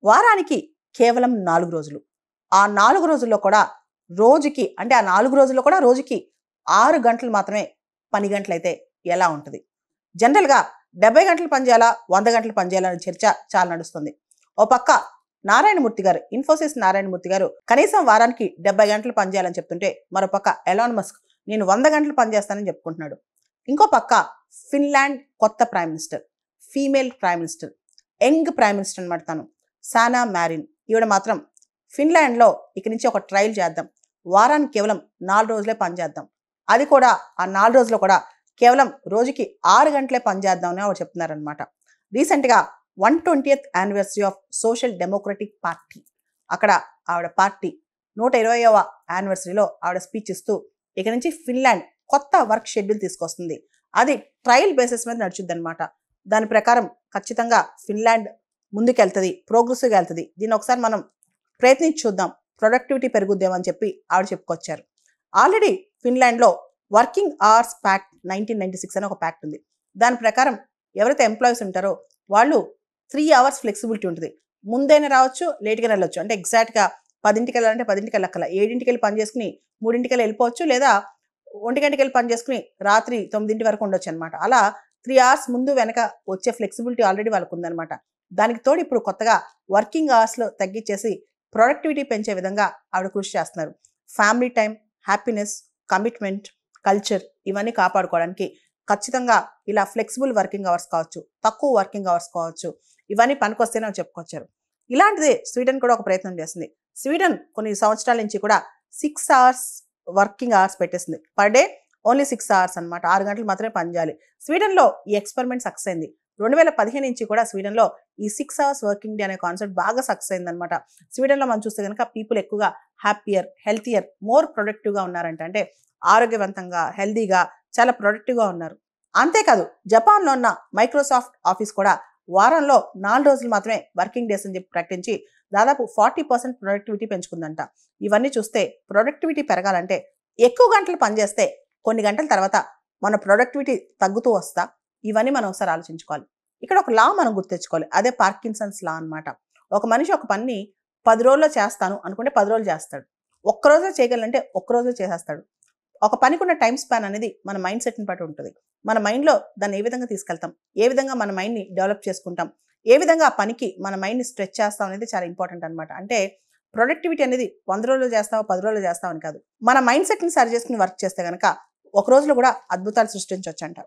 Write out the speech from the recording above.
వారానికి కేవలం 4 రోజులు. ఆ 4 రోజుల్లో కూడా రోజుకి అంటే ఆ 4 రోజుల్లో కూడా రోజుకి 6 గంటలు మాత్రమే పని గంటలైతే ఎలా ఉంటది? జనరల్‌గా 70 గంటలు పని చేయాలా? 100 గంటలు పని చేయాలా? అనే చర్చ చాలా నడుస్తుంది. ఓ పక్క నారాయణమూర్తి గారు, ఇన్ఫోసిస్ నారాయణమూర్తి గారు కనీసం వారానికి 70 గంటలు పని చేయాలని చెప్తుంటే, మరో పక్క ఎలాన్ మస్క్ నేను 100 గంటలు పని చేస్తానని చెప్పుకుంటున్నాడు. ఇంకో పక్క ఫిన్లాండ్ కొత్త prime minister, female prime minister, young prime minister అనమాట తను. సానా మ్యారిన్. ఈవిడ మాత్రం ఫిన్లాండ్‌లో ఇక నుంచి ఒక ట్రయల్ చేద్దాం. వారానికి కేవలం 4 రోజులే పని చేద్దాం. అది కూడా ఆ 4 రోజుల్లో కూడా కేవలం రోజుకి 6 గంటలే పని చేద్దాం అని ఆవిడ చెప్తున్నారనమాట. రీసెంట్‌గా 120th anniversary of social democratic party, అక్కడ ఆవిడ పార్టీ 120వ యానివర్సరీలో ఆవిడ స్పీచ్ ఇస్తూ ఇక నుంచి ఫిన్లాండ్ కొత్త వర్క్ షెడ్యూల్ తీసుకొస్తుంది. అది ట్రయల్ బేసిస్ మీద నడుచుద్దనమాట. దాని ప్రకారం ఖచ్చితంగా ఫిన్లాండ్ ముందుకెళ్తుంది, ప్రోగ్రెసివ్‌గా వెళ్తుంది. దీన్ని ఒకసారి మనం ప్రయత్నించి చూద్దాం, ప్రొడక్టివిటీ పెరుగుద్దేమో అని చెప్పి ఆవిడ చెప్పుకొచ్చారు. ఆల్రెడీ ఫిన్లాండ్‌లో వర్కింగ్ అవర్స్ ప్యాక్ట్ 1996 అని ఒక ప్యాక్ట్ ఉంది. దాని ప్రకారం ఎవరైతే ఎంప్లాయీస్ ఉంటారో వాళ్ళు 3 అవర్స్ ఫ్లెక్సిబిలిటీ ఉంటుంది. ముందైనా రావచ్చు, లేట్‌గా వెళ్ళొచ్చు. అంటే ఎగ్జాక్ట్‌గా 10కి వెళ్ళాలంటే 10కి వెళ్ళక్కల. 7కి వెళ్ళి పని చేసుకుని 3కి వెళ్ళిపోవచ్చు, లేదా 1 గంటకి వెళ్ళి పని చేసుకుని రాత్రి 9 వరకు ఉండొచ్చు అనమాట. అలా 3 అవర్స్ ముందు వెనక వచ్చే ఫ్లెక్సిబిలిటీ ఆల్రెడీ వాళ్ళకు ఉందన్నమాట. దానికి తోడు ఇప్పుడు కొత్తగా వర్కింగ్ అవర్స్‌లో తగ్గించేసి ప్రొడక్టివిటీ పెంచే విధంగా ఆవిడ కృషి చేస్తున్నారు. Family time, happiness, commitment, culture ఇవన్నీ కాపాడుకోవడానికి ఖచ్చితంగా ఇలా ఫ్లెక్సిబుల్ వర్కింగ్ అవర్స్ కావచ్చు, తక్కువ వర్కింగ్ అవర్స్ కావచ్చు, ఇవన్నీ పనికొస్తేనే చెప్పుకొచ్చారు. ఇలాంటిదే స్వీడన్ కూడా ఒక ప్రయత్నం చేసింది. స్వీడన్ కొన్ని సంవత్సరాల నుంచి కూడా 6 అవర్స్ వర్కింగ్ అవర్స్ పెట్టేసింది. పర్ డే ఓన్లీ 6 అవర్స్ అనమాట. 6 గంటలు మాత్రమే పని చేయాలి. స్వీడన్‌లో ఈ ఎక్స్పెరిమెంట్ సక్సెస్ అయింది. 2015 నుంచి కూడా స్వీడన్‌లో ఈ 6 అవర్స్ వర్కింగ్ డే అనే కాన్సెప్ట్ బాగా సక్సెస్ అయిందనమాట. స్వీడన్‌లో మనం చూస్తే కనుక పీపుల్ ఎక్కువగా హ్యాపీయర్, హెల్తియర్, మోర్ ప్రొడక్టివ్‌గా ఉన్నారంట. అంటే ఆరోగ్యవంతంగా, హెల్తీగా, చాలా ప్రొడక్టివ్‌గా ఉన్నారు. అంతేకాదు జపాన్‌లో ఉన్న మైక్రోసాఫ్ట్ ఆఫీస్ కూడా వారంలో 4 రోజులు మాత్రమే వర్కింగ్ డేస్ అని చెప్పి ప్రకటించి దాదాపు 40% ప్రొడక్టివిటీ పెంచుకుందంట. ఇవన్నీ చూస్తే ప్రొడక్టివిటీ పెరగాలంటే ఎక్కువ గంటలు పనిచేస్తే కొన్ని గంటల తర్వాత మన ప్రొడక్టివిటీ తగ్గుతూ వస్తా? ఇవన్నీ మనం ఒకసారి ఆలోచించుకోవాలి. ఇక్కడ ఒక లా మనం గుర్తెచ్చుకోవాలి. అదే పార్కిన్సన్స్ లా అనమాట. ఒక మనిషి ఒక పనిని 10 రోజుల్లో చేస్తాను అనుకుంటే 10 రోజులు చేస్తాడు. ఒక్క రోజులో చేయగలంటే ఒక్క రోజులో చేసేస్తాడు. ఒక పనికున్న టైం స్పాన్ అనేది మన మైండ్ సెట్ని బట్టి ఉంటుంది. మన మైండ్లో దాన్ని ఏ విధంగా తీసుకెళ్తాం, ఏ విధంగా మన మైండ్ని డెవలప్ చేసుకుంటాం, ఏ విధంగా ఆ పనికి మన మైండ్ని స్ట్రెచ్ చేస్తాం అనేది చాలా ఇంపార్టెంట్ అనమాట. అంటే ప్రొడక్టివిటీ అనేది 100 రోజులు చేస్తావు, 10 రోజులు చేస్తావు అని కాదు. మన మైండ్ సెట్ని సరి చేసుకుని వర్క్ చేస్తే కనుక ఒక రోజులో కూడా అద్భుతాలు సృష్టించవచ్చు అంట.